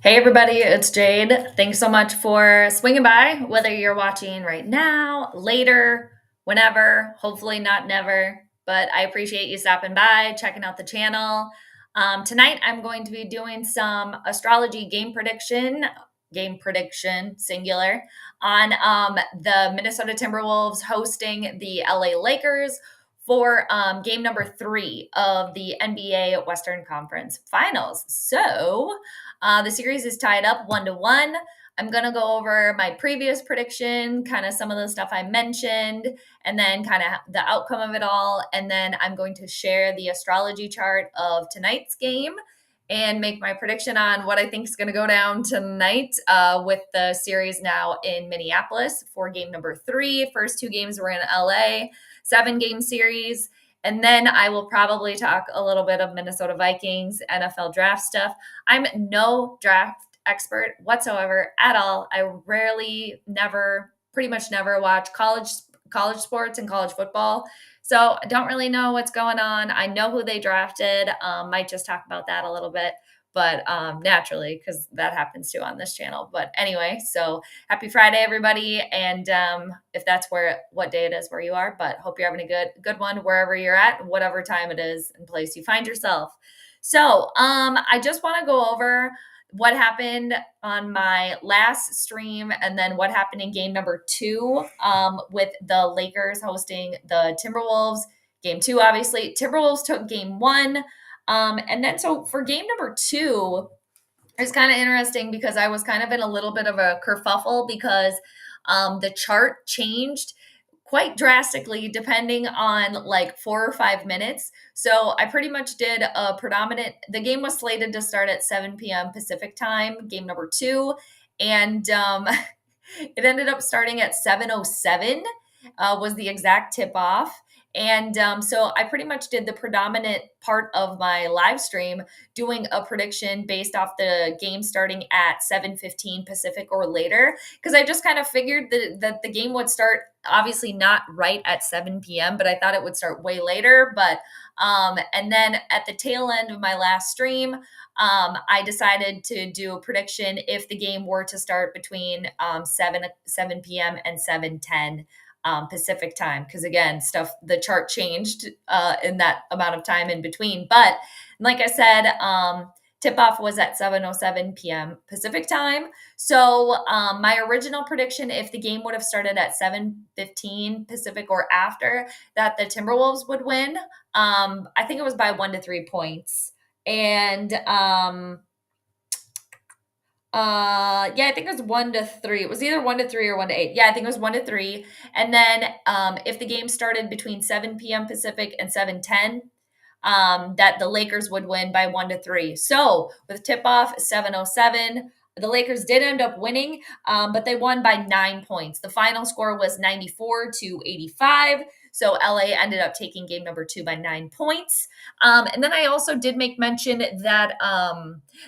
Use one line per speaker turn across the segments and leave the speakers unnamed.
Hey everybody, it's Jade. Thanks so much for swinging by, whether you're watching right now, later, whenever, hopefully not never, but I appreciate you stopping by, checking out the channel. Tonight I'm going to be doing some astrology game prediction, singular, on the Minnesota Timberwolves hosting the LA Lakers for game number 3 of the NBA Western Conference Finals. So, the series is tied up 1-1. I'm going to go over my previous prediction, kind of some of the stuff I mentioned, and then kind of the outcome of it all. And then I'm going to share the astrology chart of tonight's game and make my prediction on what I think is going to go down tonight with the series now in Minneapolis for game number 3. First 2 games were in LA, 7-game series. And then I will probably talk a little bit of Minnesota Vikings, NFL draft stuff. I'm no draft expert whatsoever at all. I pretty much never watch college sports and college football. So I don't really know what's going on. I know who they drafted. Might just talk about that a little bit, but naturally, because that happens too on this channel. But anyway, so happy Friday, everybody. And if that's what day it is where you are, but hope you're having a good one wherever you're at, whatever time it is and place you find yourself. So I just want to go over what happened on my last stream and then what happened in game number 2 with the Lakers hosting the Timberwolves. Game 2, obviously. Timberwolves took game 1. And then so for game number 2, it's kind of interesting because I was kind of in a little bit of a kerfuffle because the chart changed quite drastically depending on like 4 or 5 minutes. So I pretty much did the game was slated to start at 7 p.m. Pacific time, game number 2. And it ended up starting at 7:07 was the exact tip off. And so I pretty much did the predominant part of my live stream doing a prediction based off the game starting at 7:15 Pacific or later, because I just kind of figured that the game would start obviously not right at 7 p.m., but I thought it would start way later. But and then at the tail end of my last stream, I decided to do a prediction if the game were to start between 7 p.m. and 7:10 Pacific time, because again, the chart changed in that amount of time in between. But like I said, tip off was at 7:07 p.m. Pacific time. So my original prediction, if the game would have started at 7:15 Pacific or after, that the Timberwolves would win. I think it was by 1 to 3 points. And yeah, I think it was 1 to 3. It was either 1 to 3 or 1 to 8. Yeah, I think it was 1 to 3. And then if the game started between 7 p.m. Pacific and 7:10, that the Lakers would win by 1 to 3. So with tip off 7:07, the Lakers did end up winning, but they won by 9 points. The final score was 94-85. So LA ended up taking game number 2 by 9 points. And then I also did make mention that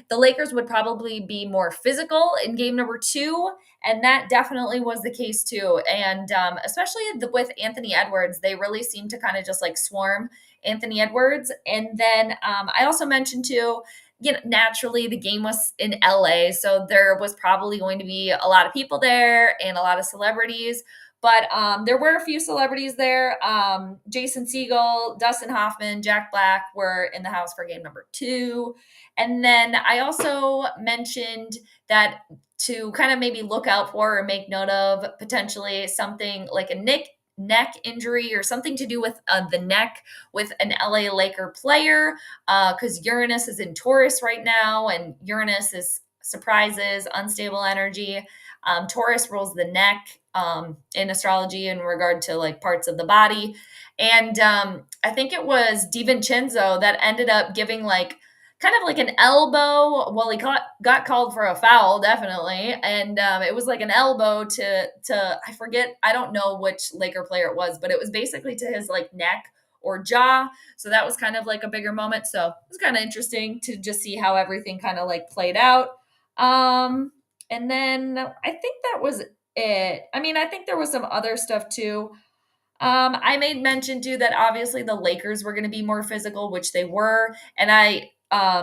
the Lakers would probably be more physical in game number 2. And that definitely was the case too. And especially with Anthony Edwards, they really seemed to kind of just like swarm Anthony Edwards. And then I also mentioned too, naturally the game was in LA, so there was probably going to be a lot of people there and a lot of celebrities. But there were a few celebrities there. Jason Segel, Dustin Hoffman, Jack Black were in the house for game number 2. And then I also mentioned that to kind of maybe look out for or make note of potentially something like a neck injury or something to do with the neck with an LA Laker player, because Uranus is in Taurus right now, and Uranus is surprises, unstable energy. Taurus rules the neck in astrology in regard to like parts of the body. And I think it was DiVincenzo that ended up giving like kind of like an elbow. Well, he got called for a foul, definitely. And it was like an elbow to I forget, I don't know which Laker player it was, but it was basically to his like neck or jaw. So that was kind of like a bigger moment. So it was kind of interesting to just see how everything kind of like played out. And then I think that was it. I mean, I think there was some other stuff too. I made mention too that obviously the Lakers were going to be more physical, which they were. And I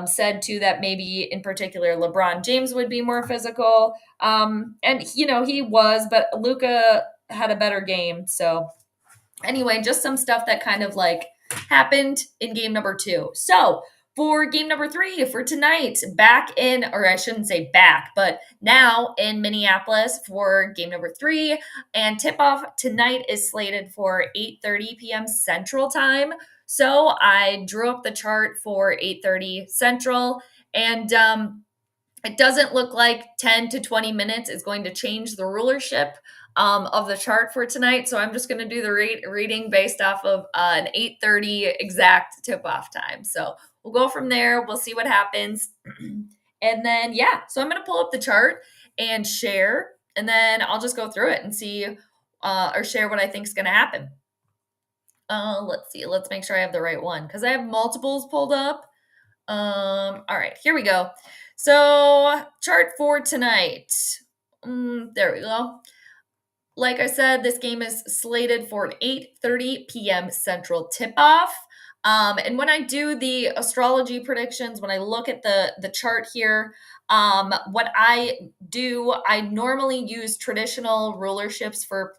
said too that maybe in particular LeBron James would be more physical. And he was, but Luka had a better game. So anyway, just some stuff that kind of like happened in game number 2. So for game number 3 for tonight, back in, or I shouldn't say back, but now in Minneapolis for game number 3, and tip-off tonight is slated for 8:30 p.m. Central Time. So I drew up the chart for 8:30 Central, and it doesn't look like 10 to 20 minutes is going to change the rulership of the chart for tonight. So I'm just going to do the reading based off of an 8:30 exact tip-off time. So we'll go from there. We'll see what happens. And then, yeah, so I'm going to pull up the chart and share, and then I'll just go through it and see or share what I think is going to happen. Let's see. Let's make sure I have the right one because I have multiples pulled up. All right, here we go. So chart for tonight. There we go. Like I said, this game is slated for an 8:30 p.m. Central tip-off. And when I do the astrology predictions, when I look at the chart here, what I do, I normally use traditional rulerships for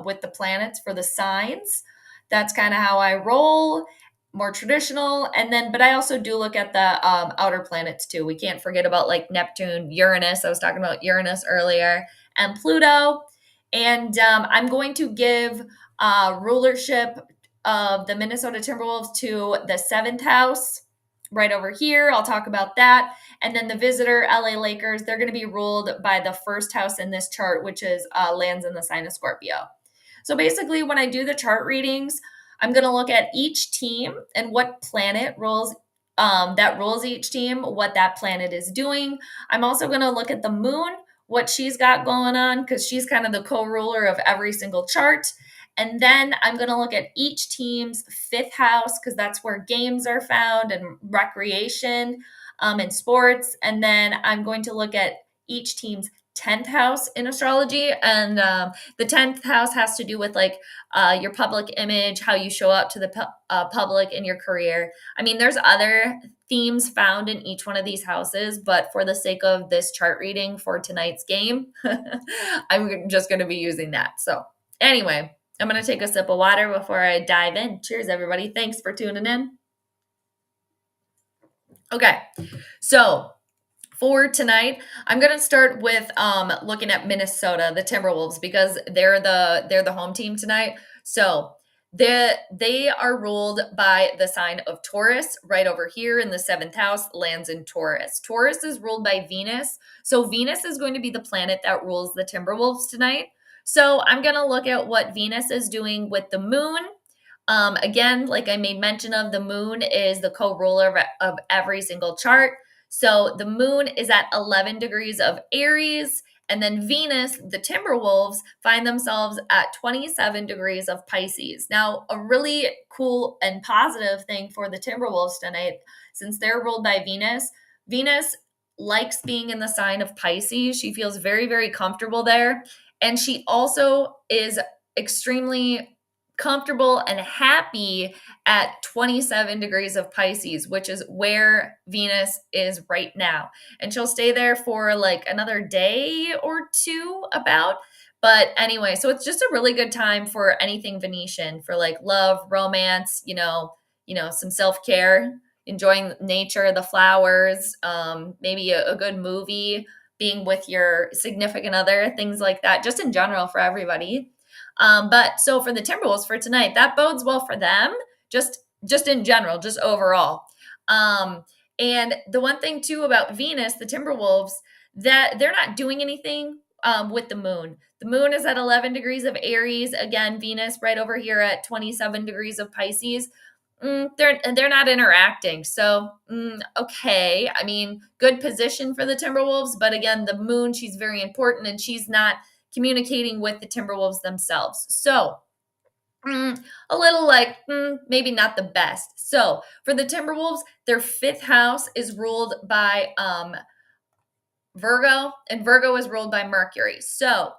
with the planets for the signs. That's kind of how I roll, more traditional. And then, but I also do look at the outer planets too. We can't forget about like Neptune, Uranus. I was talking about Uranus earlier, and Pluto. And I'm going to give rulership of the Minnesota Timberwolves to the 7th house right over here. I'll talk about that. And then the visitor, LA Lakers, they're going to be ruled by the 1st house in this chart, which is lands in the sign of Scorpio. So basically, when I do the chart readings, I'm going to look at each team and what planet rules that rules each team, what that planet is doing. I'm also going to look at the moon, what she's got going on, because she's kind of the co-ruler of every single chart. And then I'm going to look at each team's 5th house, because that's where games are found and recreation and sports. And then I'm going to look at each team's 10th house in astrology. And the 10th house has to do with like your public image, how you show up to the public in your career. I mean, there's other themes found in each one of these houses, but for the sake of this chart reading for tonight's game, I'm just going to be using that. So anyway, I'm going to take a sip of water before I dive in. Cheers, everybody. Thanks for tuning in. Okay, so for tonight, I'm going to start with looking at Minnesota, the Timberwolves, because they're the home team tonight. So they are ruled by the sign of Taurus right over here in the 7th house, lands in Taurus. Taurus is ruled by Venus. So Venus is going to be the planet that rules the Timberwolves tonight. So I'm going to look at what Venus is doing with the moon. Again, like I made mention of, the moon is the co-ruler of every single chart. So the moon is at 11 degrees of Aries, and then Venus, the Timberwolves, find themselves at 27 degrees of Pisces. Now, a really cool and positive thing for the Timberwolves tonight, since they're ruled by Venus, Venus likes being in the sign of Pisces. She feels very, very comfortable there. And she also is extremely comfortable and happy at 27 degrees of Pisces, which is where Venus is right now. And she'll stay there for like another day or two about. But anyway, so it's just a really good time for anything Venetian, for like love, romance, some self-care, enjoying nature, the flowers, maybe a good movie, being with your significant other, things like that, just in general for everybody. But so for the Timberwolves for tonight, that bodes well for them, just in general, just overall. And the one thing too about Venus, the Timberwolves, that they're not doing anything with the moon. The moon is at 11 degrees of Aries. Again, Venus right over here at 27 degrees of Pisces. They're not interacting. So, okay. I mean, good position for the Timberwolves. But again, the moon, she's very important, and she's not communicating with the Timberwolves themselves. So a little like maybe not the best. So for the Timberwolves, their 5th house is ruled by Virgo, and Virgo is ruled by Mercury. So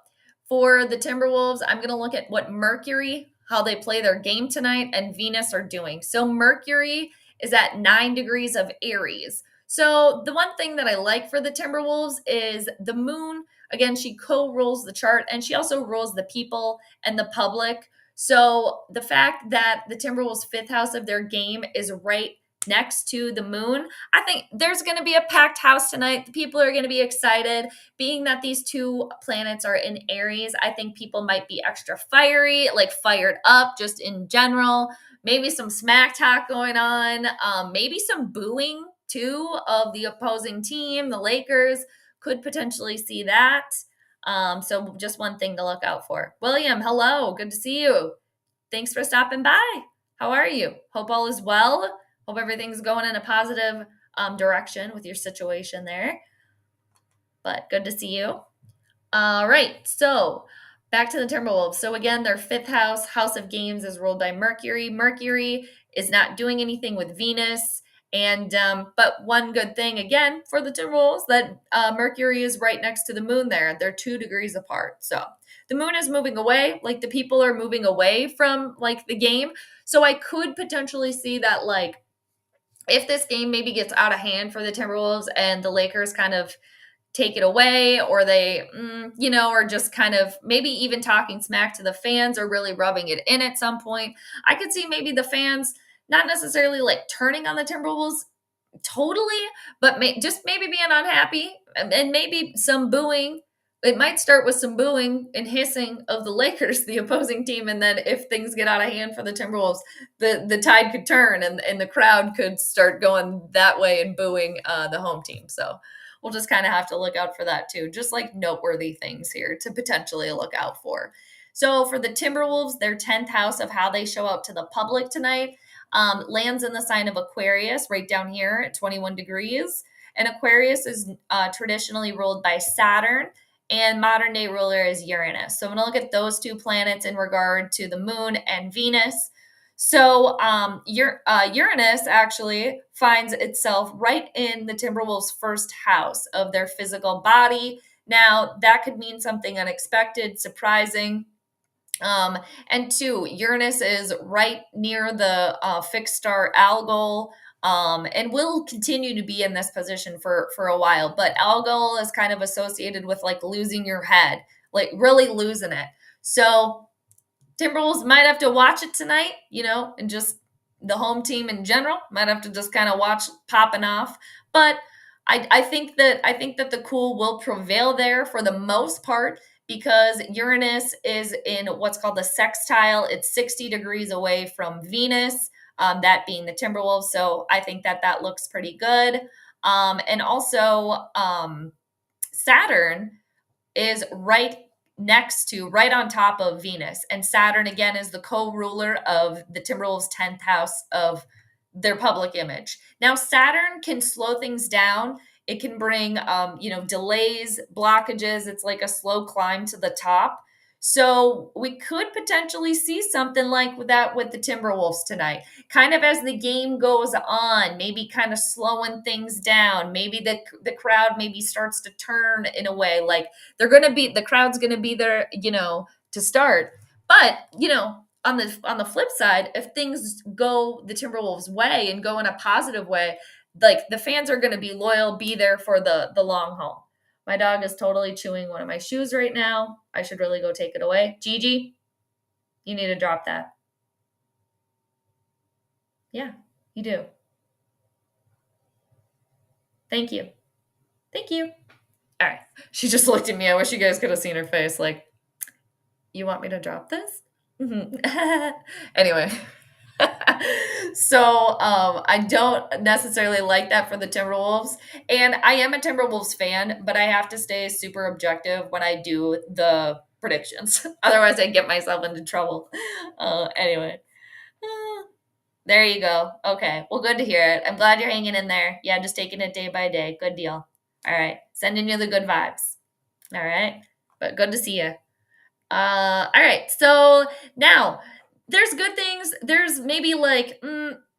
for the Timberwolves, I'm going to look at what Mercury, how they play their game tonight, and Venus are doing. So Mercury is at 9 degrees of Aries. So the one thing that I like for the Timberwolves is the moon. Again, she co-rules the chart, and she also rules the people and the public. So the fact that the Timberwolves' fifth house of their game is right next to the moon, I think there's going to be a packed house tonight. The people are going to be excited. Being that these two planets are in Aries, I think people might be extra fiery, like fired up just in general. Maybe some smack talk going on. Maybe some booing too of the opposing team. The Lakers could potentially see that. So just one thing to look out for. William, hello. Good to see you. Thanks for stopping by. How are you? Hope all is well. Hope everything's going in a positive direction with your situation there. But good to see you. All right. So back to the Timberwolves. So again, their fifth house, house of games, is ruled by Mercury. Mercury is not doing anything with Venus. And but one good thing again for the Timberwolves, that Mercury is right next to the moon there. They're 2 degrees apart. So the moon is moving away, like the people are moving away from like the game. So I could potentially see that, like, if this game maybe gets out of hand for the Timberwolves and the Lakers kind of take it away, or they, are just kind of maybe even talking smack to the fans or really rubbing it in at some point, I could see maybe the fans not necessarily like turning on the Timberwolves totally, but just maybe being unhappy and maybe some booing. It might start with some booing and hissing of the Lakers, the opposing team, and then if things get out of hand for the Timberwolves, the tide could turn and the crowd could start going that way and booing the home team. So we'll just kind of have to look out for that too. Just like noteworthy things here to potentially look out for. So for the Timberwolves, their 10th house of how they show up to the public tonight lands in the sign of Aquarius right down here at 21 degrees. And Aquarius is traditionally ruled by Saturn, and modern day ruler is Uranus. So I'm going to look at those two planets in regard to the moon and Venus. So Uranus actually finds itself right in the Timberwolves' first house of their physical body. Now, that could mean something unexpected, surprising. And two, Uranus is right near the fixed star Algol, and will continue to be in this position for a while. But Algol is kind of associated with like losing your head, like really losing it. So Timberwolves might have to watch it tonight, and just the home team in general might have to just kind of watch popping off. But I think that the cool will prevail there for the most part, because Uranus is in what's called the sextile. It's 60 degrees away from Venus, that being the Timberwolves. So I think that looks pretty good. And also Saturn is right on top of Venus. And Saturn, again, is the co-ruler of the Timberwolves' 10th house of their public image. Now, Saturn can slow things down. It can bring, delays, blockages. It's like a slow climb to the top. So we could potentially see something like that with the Timberwolves tonight. Kind of as the game goes on, maybe kind of slowing things down. Maybe the crowd maybe starts to turn in a way, like the crowd's gonna be there, to start. But on the flip side, if things go the Timberwolves' way and go in a positive way, like the fans are going to be loyal, be there for the long haul. My dog is totally chewing one of my shoes right now. I should really go take it away. Gigi, you need to drop that. Yeah, you do. Thank you. Thank you. All right. She just looked at me. I wish you guys could have seen her face. Like, you want me to drop this? Anyway. So I don't necessarily like that for the Timberwolves. And I am a Timberwolves fan, but I have to stay super objective when I do the predictions. Otherwise, I get myself into trouble. Anyway. There you go. Okay. Well, good to hear it. I'm glad you're hanging in there. Yeah, just taking it day by day. Good deal. All right. Sending you the good vibes. All right. But good to see you. All right. So now there's good things. There's maybe like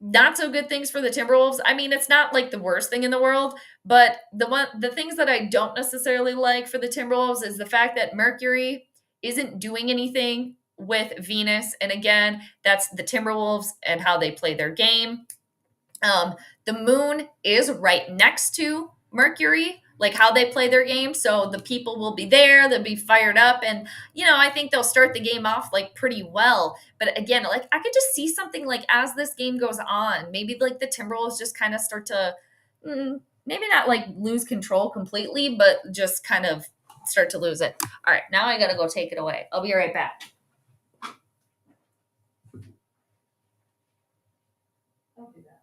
not so good things for the Timberwolves. I mean, it's not like the worst thing in the world, but the things that I don't necessarily like for the Timberwolves is the fact that Mercury isn't doing anything with Venus. And again, that's the Timberwolves and how they play their game. The moon is right next to Mercury, like how they play their game. So the people will be there, they'll be fired up. And, I think they'll start the game off like pretty well. But again, like I could just see something like as this game goes on, maybe like the Timberwolves just kind of start to, maybe not like lose control completely, but just kind of start to lose it. All right, now I got to go take it away. I'll be right back. Don't do that.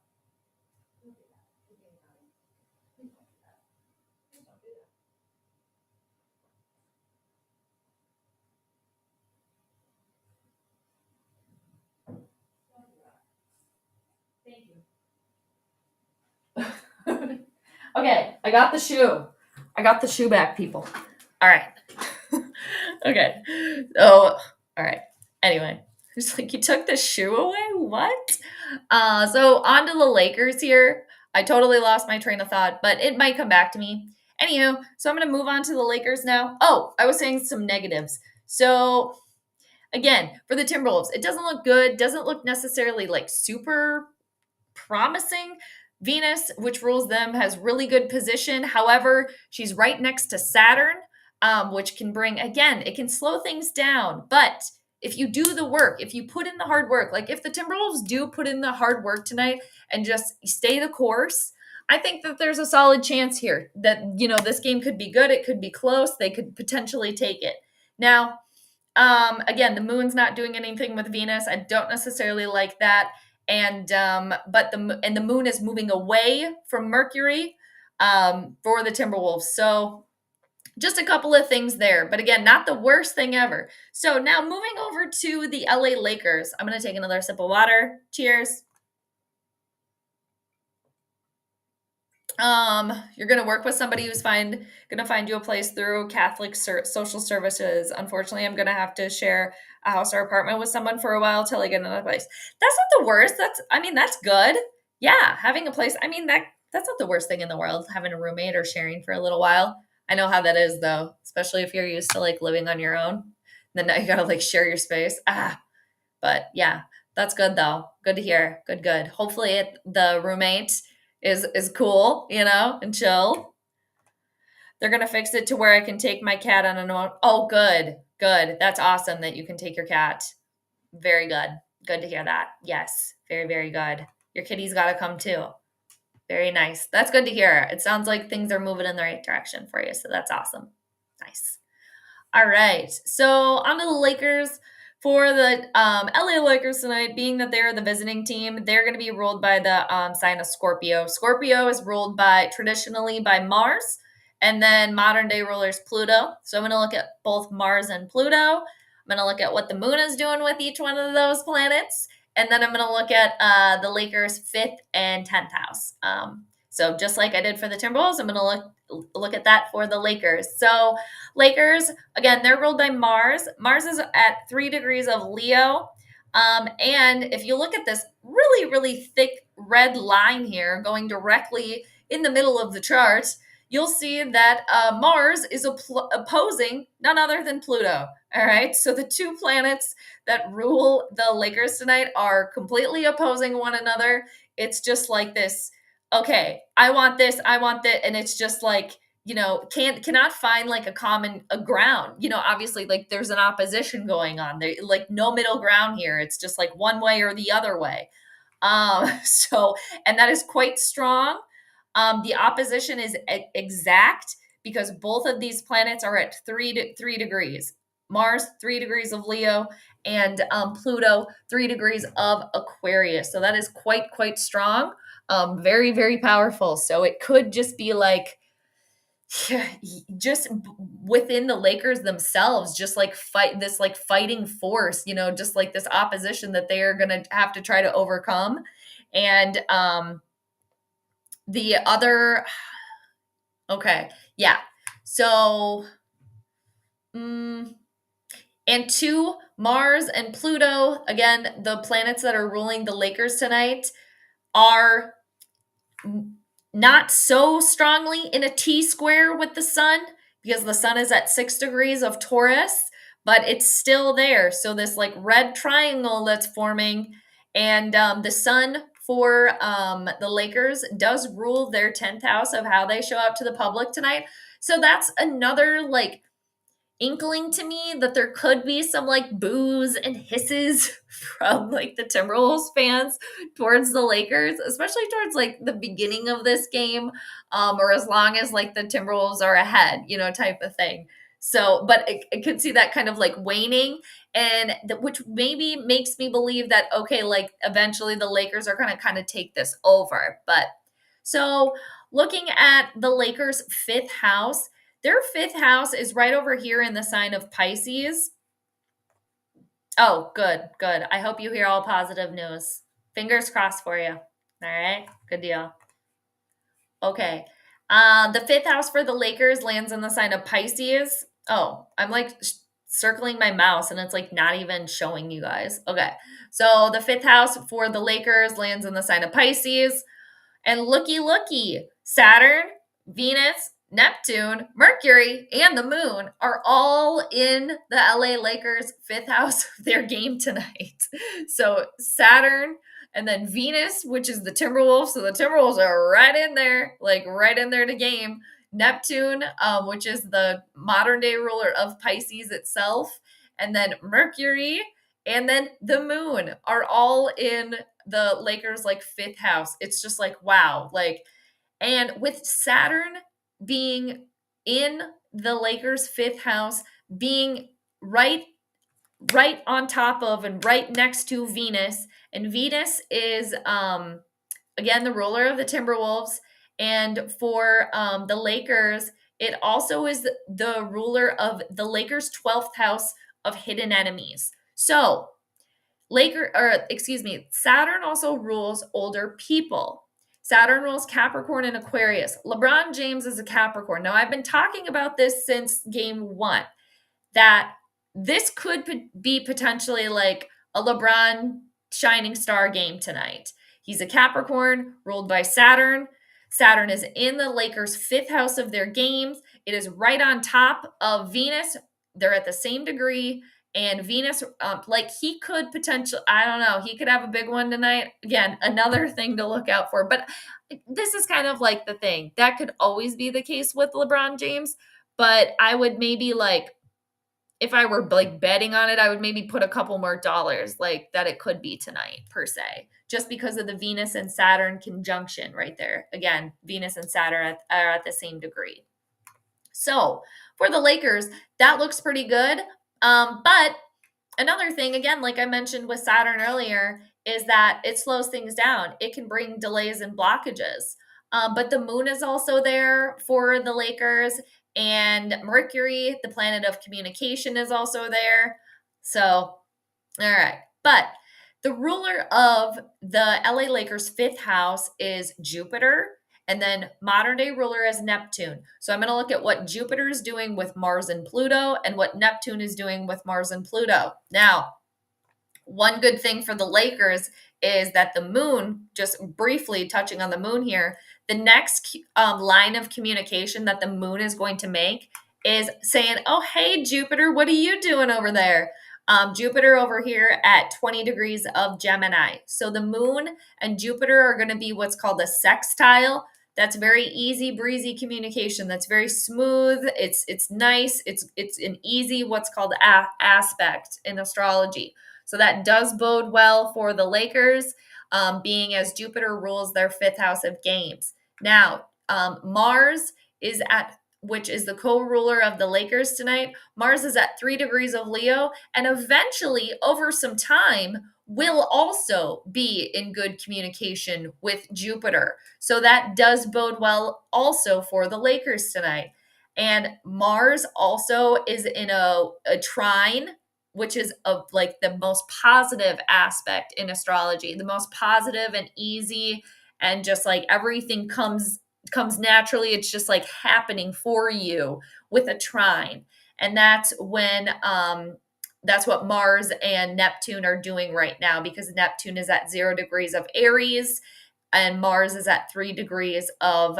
Thank you. Okay, I got the shoe. I got the shoe back, people. All right. Okay. So, all right. Anyway, it's like you took the shoe away? What? So on to the Lakers here. I totally lost my train of thought, but it might come back to me. Anywho, so I'm going to move on to the Lakers now. Oh, I was saying some negatives. So again, for the Timberwolves, it doesn't look good. Doesn't look necessarily like super promising. Venus, which rules them, has really good position. However, she's right next to Saturn, which can bring, again, it can slow things down. But if you do the work, if you put in the hard work, like if the Timberwolves do put in the hard work tonight and just stay the course, I think that there's a solid chance here that, this game could be good. It could be close. They could potentially take it. Now, again, the moon's not doing anything with Venus. I don't necessarily like that. And but the moon is moving away from Mercury for the Timberwolves. So just a couple of things there, but again, not the worst thing ever. So now moving over to the LA Lakers. I'm going to take another sip of water. Cheers. You're going to work with somebody who's going to find you a place through Catholic social services. Unfortunately, I'm going to have to share a house or apartment with someone for a while till I get another place. That's not the worst. That's good. Yeah. Having a place. That's not the worst thing in the world, having a roommate or sharing for a little while. I know how that is though, especially if you're used to like living on your own. Then now you got to like share your space. But yeah, that's good though. Good to hear. Good. Hopefully the roommate is cool, and chill. They're going to fix it to where I can take my cat on oh, good. That's awesome that you can take your cat. Very good. Good to hear that. Yes. Very, very good. Your kitty's got to come too. Very nice. That's good to hear. It sounds like things are moving in the right direction for you. So that's awesome. Nice. All right. So on to the Lakers. For the LA Lakers tonight, being that they're the visiting team, they're going to be ruled by the sign of Scorpio. Scorpio is ruled traditionally by Mars, and then modern day rulers Pluto. So I'm going to look at both Mars and Pluto. I'm going to look at what the moon is doing with each one of those planets, and then I'm going to look at the Lakers' 5th and 10th house. So just like I did for the Timberwolves, I'm going to look at that for the Lakers. So Lakers, again, they're ruled by Mars. Mars is at 3 degrees of Leo. And if you look at this really, really thick red line here going directly in the middle of the chart, you'll see that Mars is opposing none other than Pluto. All right. So the two planets that rule the Lakers tonight are completely opposing one another. It's just like this. Okay, I want this, I want that. And it's just like, cannot find like a ground. Obviously like there's an opposition going on. There like no middle ground here. It's just like one way or the other way. And that is quite strong. The opposition is exact because both of these planets are at 3 degrees. Mars, 3 degrees of Leo, and Pluto, 3 degrees of Aquarius. So that is quite strong. Very, very powerful. So it could just be like, just within the Lakers themselves, just like fighting force, just like this opposition that they are going to have to try to overcome. And the other, okay, yeah. So, and two, Mars and Pluto, again, the planets that are ruling the Lakers tonight are not so strongly in a T square with the sun because the sun is at 6 degrees of Taurus, but it's still there. So this like red triangle that's forming, and the sun for the Lakers does rule their 10th house of how they show up to the public tonight. So that's another like inkling to me that there could be some like boos and hisses from like the Timberwolves fans towards the Lakers, especially towards like the beginning of this game, or as long as like the Timberwolves are ahead, type of thing. So, but I could see that kind of like waning, and which maybe makes me believe that, okay, like eventually the Lakers are going to kind of take this over. But so looking at the Lakers' fifth house, their fifth house is right over here in the sign of Pisces. Oh, good, good. I hope you hear all positive news. Fingers crossed for you. All right, good deal. Okay. The fifth house for the Lakers lands in the sign of Pisces. Oh, I'm like circling my mouse and it's like not even showing you guys. Okay. So the fifth house for the Lakers lands in the sign of Pisces. And looky, Saturn, Venus, Neptune, Mercury, and the moon are all in the LA Lakers' fifth house of their game tonight. So Saturn and then Venus, which is the Timberwolves. So the Timberwolves are right in there, like right in there to game. Neptune, which is the modern day ruler of Pisces itself. And then Mercury and then the moon are all in the Lakers like fifth house. It's just like, wow. Like, and with Saturn being in the Lakers fifth house, being right on top of and right next to Venus, and Venus is again the ruler of the Timberwolves, and for the Lakers, it also is the ruler of the Lakers 12th house of hidden enemies. So Saturn also rules older people. Saturn rules Capricorn and Aquarius. LeBron James is a Capricorn. Now, I've been talking about this since game one, that this could be potentially like a LeBron shining star game tonight. He's a Capricorn ruled by Saturn. Saturn is in the Lakers' fifth house of their games. It is right on top of Venus. They're at the same degree. And Venus, like he could potentially, I don't know, he could have a big one tonight. Again, another thing to look out for. But this is kind of like the thing. That could always be the case with LeBron James. But I would maybe like, if I were like betting on it, I would maybe put a couple more dollars like that it could be tonight per se, just because of the Venus and Saturn conjunction right there. Again, Venus and Saturn are at the same degree. So for the Lakers, that looks pretty good. But another thing, again, like I mentioned with Saturn earlier, is that it slows things down. It can bring delays and blockages. But the moon is also there for the Lakers, and Mercury, the planet of communication, is also there. So, all right. But the ruler of the LA Lakers' fifth house is Jupiter. And then modern day ruler is Neptune. So I'm going to look at what Jupiter is doing with Mars and Pluto and what Neptune is doing with Mars and Pluto. Now, one good thing for the Lakers is that the moon, just briefly touching on the moon here, the next line of communication that the moon is going to make is saying, oh, hey, Jupiter, what are you doing over there? Jupiter over here at 20 degrees of Gemini. So the moon and Jupiter are going to be what's called a sextile. That's very easy breezy communication. That's very smooth. It's nice. It's an easy what's called aspect in astrology. So that does bode well for the Lakers, being as Jupiter rules their fifth house of games. Now, Mars is which is the co-ruler of the Lakers tonight. Mars is at 3 degrees of Leo, and eventually, over some time, will also be in good communication with Jupiter. So that does bode well also for the Lakers tonight. And Mars also is in a trine, which is like the most positive aspect in astrology, the most positive and easy, and just like everything comes naturally. It's just like happening for you with a trine. And that's when that's what Mars and Neptune are doing right now, because Neptune is at 0 degrees of Aries, and Mars is at 3 degrees of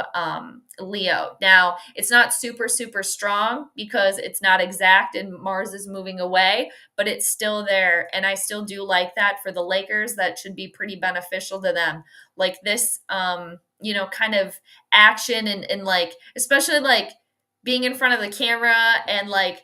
Leo. Now, it's not super, super strong because it's not exact and Mars is moving away, but it's still there. And I still do like that for the Lakers. That should be pretty beneficial to them. Like this, kind of action and like, especially like being in front of the camera and like,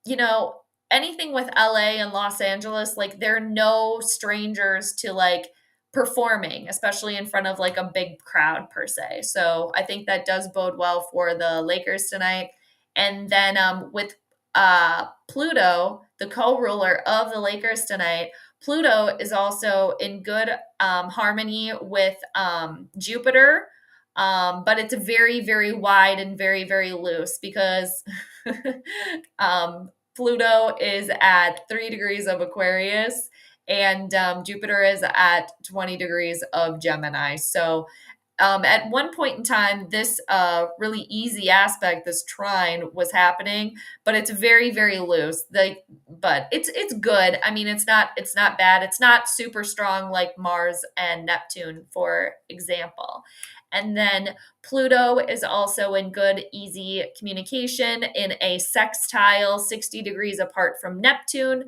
you know, anything with LA and Los Angeles, like they're no strangers to like performing, especially in front of like a big crowd per se. So I think that does bode well for the Lakers tonight. And then with Pluto, the co-ruler of the Lakers tonight, Pluto is also in good harmony with Jupiter, but it's very, very wide and very, very loose because Pluto is at 3 degrees of Aquarius and Jupiter is at 20 degrees of Gemini. So at one point in time, this really easy aspect, this trine, was happening, but it's very, very loose. But it's good. I mean, it's not bad. It's not super strong like Mars and Neptune, for example. And then Pluto is also in good, easy communication in a sextile 60 degrees apart from Neptune,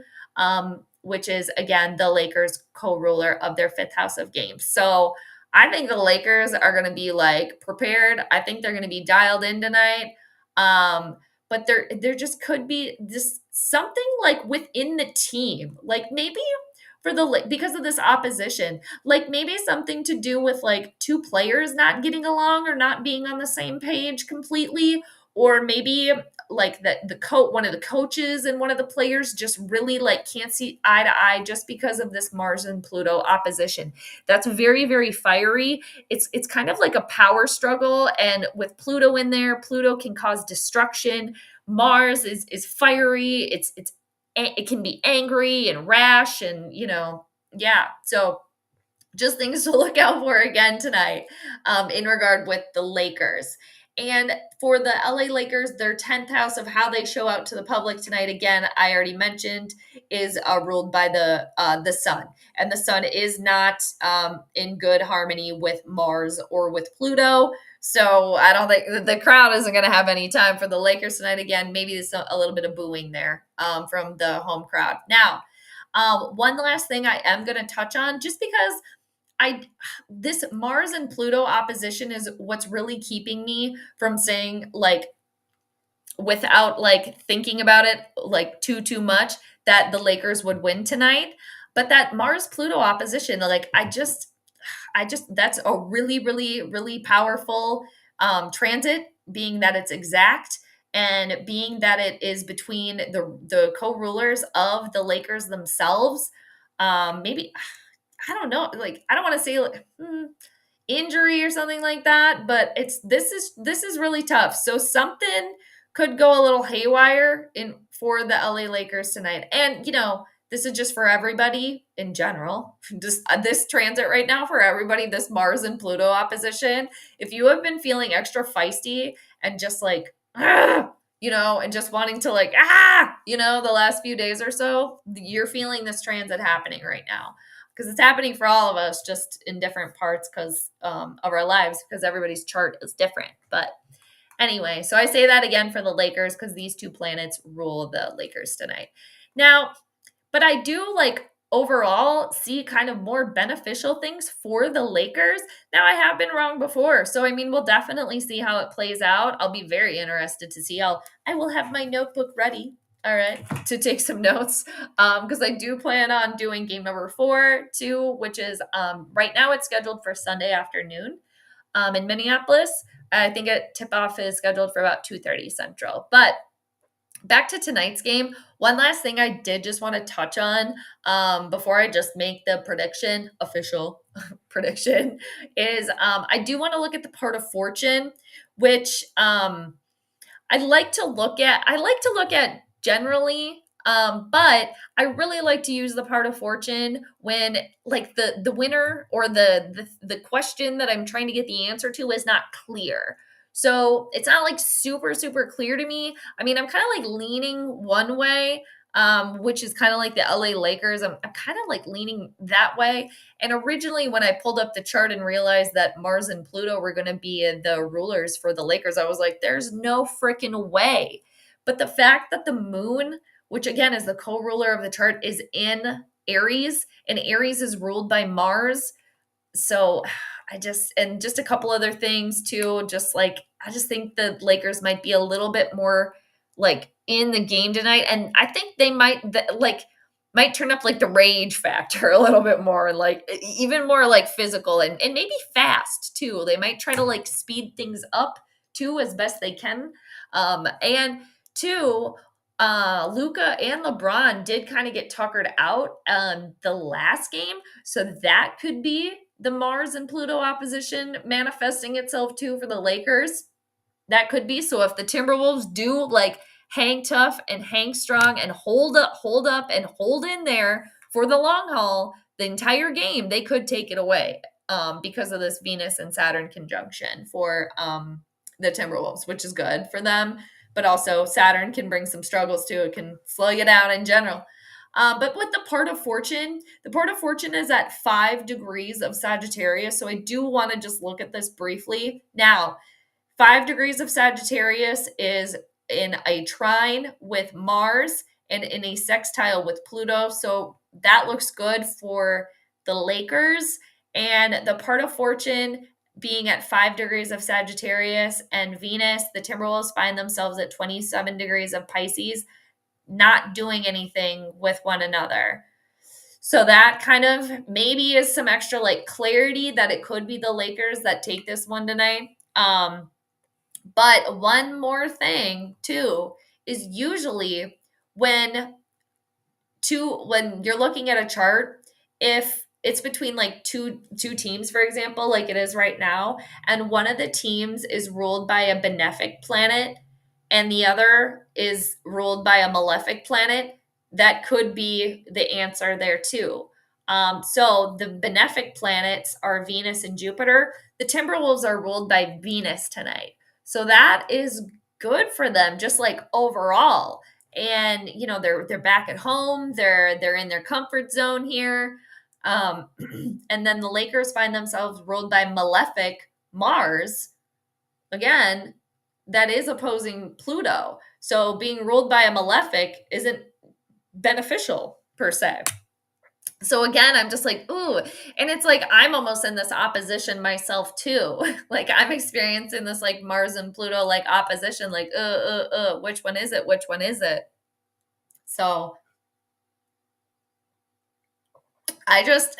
which is, again, the Lakers co-ruler of their fifth house of games. So I think the Lakers are going to be like prepared. I think they're going to be dialed in tonight. But there just could be this something like within the team, like maybe because of this opposition, like maybe something to do with like two players not getting along or not being on the same page completely, or maybe like one of the coaches and one of the players just really like can't see eye to eye just because of this Mars and Pluto opposition. That's very, very fiery. It's kind of like a power struggle, and with Pluto in there, Pluto can cause destruction. Mars is fiery. It can be angry and rash and yeah. So just things to look out for again tonight in regard with the Lakers. And for the LA Lakers, their 10th house of how they show out to the public tonight, again, I already mentioned, is ruled by the sun. And the sun is not in good harmony with Mars or with Pluto. So I don't think the crowd isn't going to have any time for the Lakers tonight. Again, maybe there's a little bit of booing there from the home crowd. Now, one last thing I am going to touch on, just because this Mars and Pluto opposition is what's really keeping me from saying, like, without like thinking about it like too much, that the Lakers would win tonight. But that Mars Pluto opposition, like I just that's a really, really, really powerful transit, being that it's exact and being that it is between the co-rulers of the Lakers themselves. Maybe I don't know, like I don't want to say like, injury or something like that, but this is really tough. So something could go a little haywire for the LA Lakers tonight. And this is just for everybody in general. Just this transit right now for everybody, this Mars and Pluto opposition. If you have been feeling extra feisty and just like, and just wanting to like, the last few days or so, you're feeling this transit happening right now. Because it's happening for all of us, just in different parts because of our lives, because everybody's chart is different. But anyway, so I say that again for the Lakers because these two planets rule the Lakers tonight. Now, but I do like overall see kind of more beneficial things for the Lakers. Now, I have been wrong before. So, I mean, we'll definitely see how it plays out. I'll be very interested to see how I will have my notebook ready. All right, to take some notes, because I do plan on doing game number 4 too, which is right now it's scheduled for Sunday afternoon in Minneapolis. I think tip-off is scheduled for about 2:30 Central. But back to tonight's game, one last thing I did just want to touch on before I just make the official prediction, is I do want to look at the part of fortune, which I like to look at generally, but I really like to use the part of fortune when like the winner or the question that I'm trying to get the answer to is not clear. So it's not like super, super clear to me. I mean, I'm kind of like leaning one way, which is kind of like the LA Lakers. I'm kind of like leaning that way. And originally, when I pulled up the chart and realized that Mars and Pluto were going to be the rulers for the Lakers, I was like, there's no freaking way. But the fact that the moon, which again is the co-ruler of the chart, is in Aries, and Aries is ruled by Mars. So and just a couple other things too, just like, I just think the Lakers might be a little bit more like in the game tonight. And I think they might turn up like the rage factor a little bit more, and like even more like physical and maybe fast too. They might try to like speed things up too as best they can. And two, Luca and LeBron did kind of get tuckered out the last game. So that could be the Mars and Pluto opposition manifesting itself too for the Lakers. That could be. So if the Timberwolves do like hang tough and hang strong and hold up and hold in there for the long haul, the entire game, they could take it away because of this Venus and Saturn conjunction for the Timberwolves, which is good for them. But also Saturn can bring some struggles too. It can slow you down in general. But with the part of fortune is at 5 degrees of Sagittarius. So I do want to just look at this briefly. Now, 5 degrees of Sagittarius is in a trine with Mars and in a sextile with Pluto. So that looks good for the Lakers. And the part of fortune being at 5 degrees of Sagittarius and Venus, the Timberwolves find themselves at 27 degrees of Pisces, not doing anything with one another. So that kind of maybe is some extra like clarity that it could be the Lakers that take this one tonight. But one more thing too is usually when you're looking at a chart, if it's between like two teams, for example, like it is right now, and one of the teams is ruled by a benefic planet and the other is ruled by a malefic planet, that could be the answer there too. So the benefic planets are Venus and Jupiter. The Timberwolves are ruled by Venus tonight. So that is good for them, just like overall. And you know, they're back at home. They're in their comfort zone here. And then the Lakers find themselves ruled by malefic Mars. Again, that is opposing Pluto. So being ruled by a malefic isn't beneficial per se. So again, I'm just like, ooh. And it's like, I'm almost in this opposition myself too. Like I'm experiencing this like Mars and Pluto like opposition, like, which one is it? Which one is it? So I just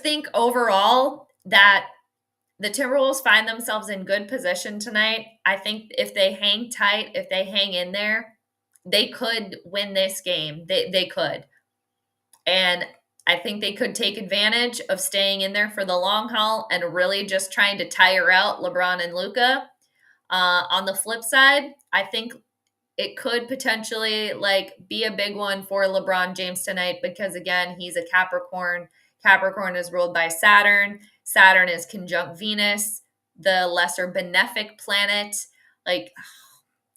think overall that the Timberwolves find themselves in good position tonight. I think if they hang tight, if they hang in there, they could win this game. They could. And I think they could take advantage of staying in there for the long haul and really just trying to tire out LeBron and Luca. On the flip side, I think it could potentially like be a big one for LeBron James tonight because again, he's a Capricorn. Capricorn is ruled by Saturn. Saturn is conjunct Venus, the lesser benefic planet. Like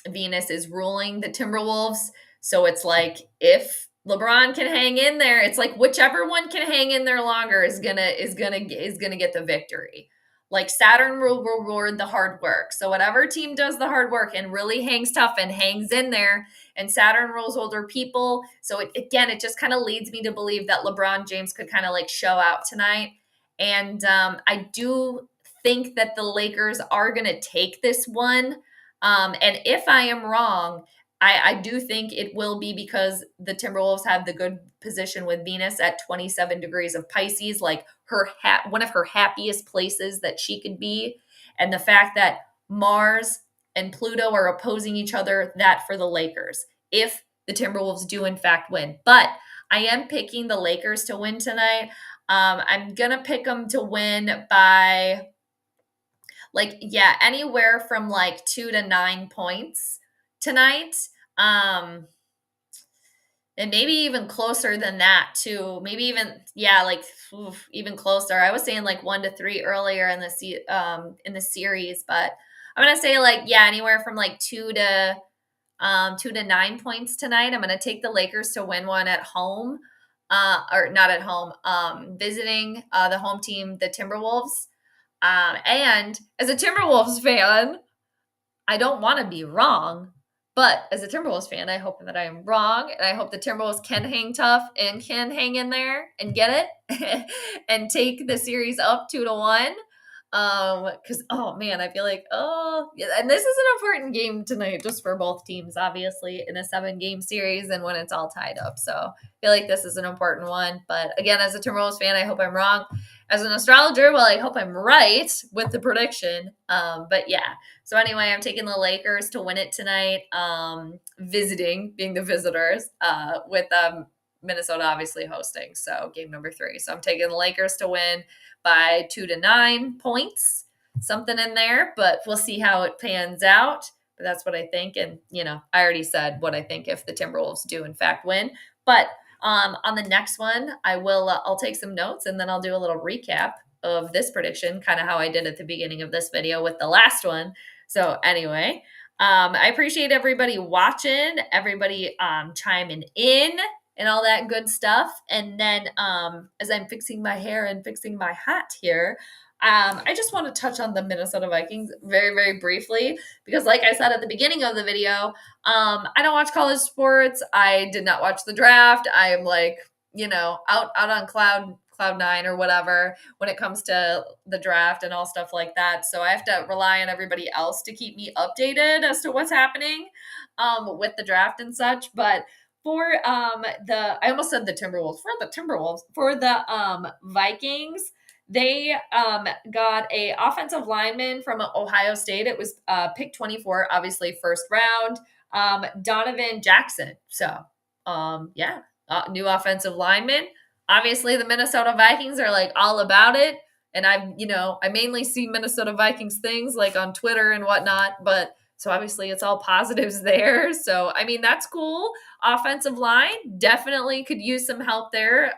Venus is ruling the Timberwolves. So it's like if LeBron can hang in there, it's like whichever one can hang in there longer is gonna get the victory. Like Saturn will reward the hard work. So whatever team does the hard work and really hangs tough and hangs in there, and Saturn rules older people. So it just kind of leads me to believe that LeBron James could kind of like show out tonight. And I do think that the Lakers are going to take this one. And if I am wrong, I do think it will be because the Timberwolves have the good position with Venus at 27 degrees of Pisces, like one of her happiest places that she could be. And the fact that Mars and Pluto are opposing each other, that for the Lakers, if the Timberwolves do in fact win. But I am picking the Lakers to win tonight. I'm going to pick them to win by anywhere from like 2 to 9 points tonight. And maybe even closer than that too. Maybe even, even closer. I was saying like 1 to 3 earlier in the series, but I'm going to say anywhere from like 2 to 2 to 9 points tonight. I'm going to take the Lakers to win one at home, or not at home, visiting the home team, the Timberwolves. And as a Timberwolves fan, I don't want to be wrong, but as a Timberwolves fan, I hope that I am wrong, and I hope the Timberwolves can hang tough and can hang in there and get it and take the series up 2-1. Because oh man, I feel like yeah, and this is an important game tonight, just for both teams, obviously, in a 7-game series, and when it's all tied up. So I feel like this is an important one. But again, as a Timberwolves fan, I hope I'm wrong. As an astrologer, well, I hope I'm right with the prediction. But yeah. So anyway, I'm taking the Lakers to win it tonight. Being the visitors, with Minnesota obviously hosting. So game number 3. So I'm taking the Lakers to win by 2 to 9 points, something in there, but we'll see how it pans out. But that's what I think. And, I already said what I think if the Timberwolves do in fact win. But on the next one, I'll take some notes, and then I'll do a little recap of this prediction, kind of how I did at the beginning of this video with the last one. So anyway, I appreciate everybody watching, everybody chiming in, and all that good stuff. And then as I'm fixing my hair and fixing my hat here, I just want to touch on the Minnesota Vikings very, very briefly, because like I said at the beginning of the video, I don't watch college sports. I did not watch the draft. I am out on cloud 9 or whatever when it comes to the draft and all stuff like that. So I have to rely on everybody else to keep me updated as to what's happening with the draft and such. But for I almost said the Timberwolves. For the Vikings, they got a offensive lineman from Ohio State. It was pick 24, obviously first round, Donovan Jackson. So new offensive lineman. Obviously, the Minnesota Vikings are all about it. And I mainly see Minnesota Vikings things on Twitter and whatnot, but so obviously it's all positives there. So, that's cool. Offensive line definitely could use some help there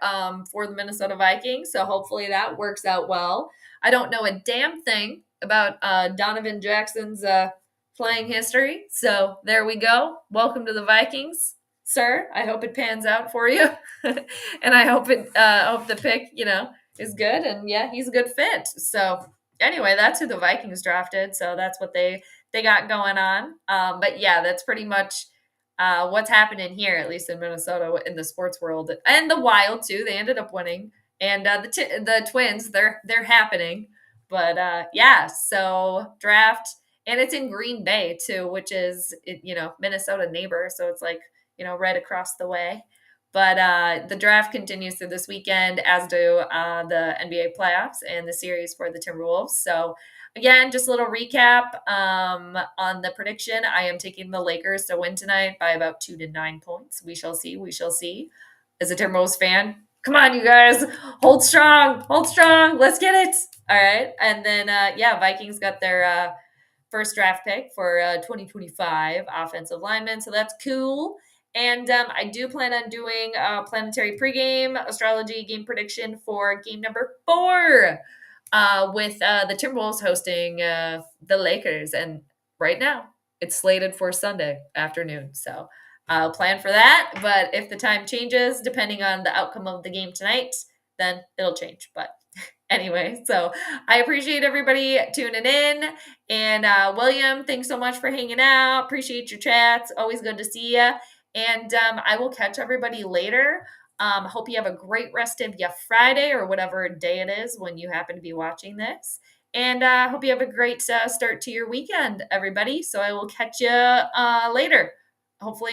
for the Minnesota Vikings. So hopefully that works out well. I don't know a damn thing about Donovan Jackson's playing history. So there we go. Welcome to the Vikings, sir. I hope it pans out for you. And I hope the pick, is good. And yeah, he's a good fit. So anyway, that's who the Vikings drafted. So that's what they got going on. But yeah, that's pretty much what's happening here, at least in Minnesota, in the sports world, and the Wild too. They ended up winning, and the Twins, they're happening. But yeah, so draft, and it's in Green Bay too, which is Minnesota neighbor, so it's right across the way. But the draft continues through this weekend, as do the NBA playoffs and the series for the Timberwolves. So again, just a little recap on the prediction. I am taking the Lakers to win tonight by about 2 to 9 points. We shall see. We shall see. As a Timberwolves fan, come on, you guys. Hold strong. Hold strong. Let's get it. All right. And then, Vikings got their first draft pick for 2025 offensive lineman. So that's cool. And I do plan on doing a planetary pregame astrology game prediction for game number 4 with the Timberwolves hosting the Lakers. And right now, it's slated for Sunday afternoon. So I'll plan for that. But if the time changes, depending on the outcome of the game tonight, then it'll change. But anyway, so I appreciate everybody tuning in. And William, thanks so much for hanging out. Appreciate your chats. Always good to see you. And I will catch everybody later. Hope you have a great rest of your Friday or whatever day it is when you happen to be watching this. And hope you have a great start to your weekend, everybody. So I will catch you later. Hopefully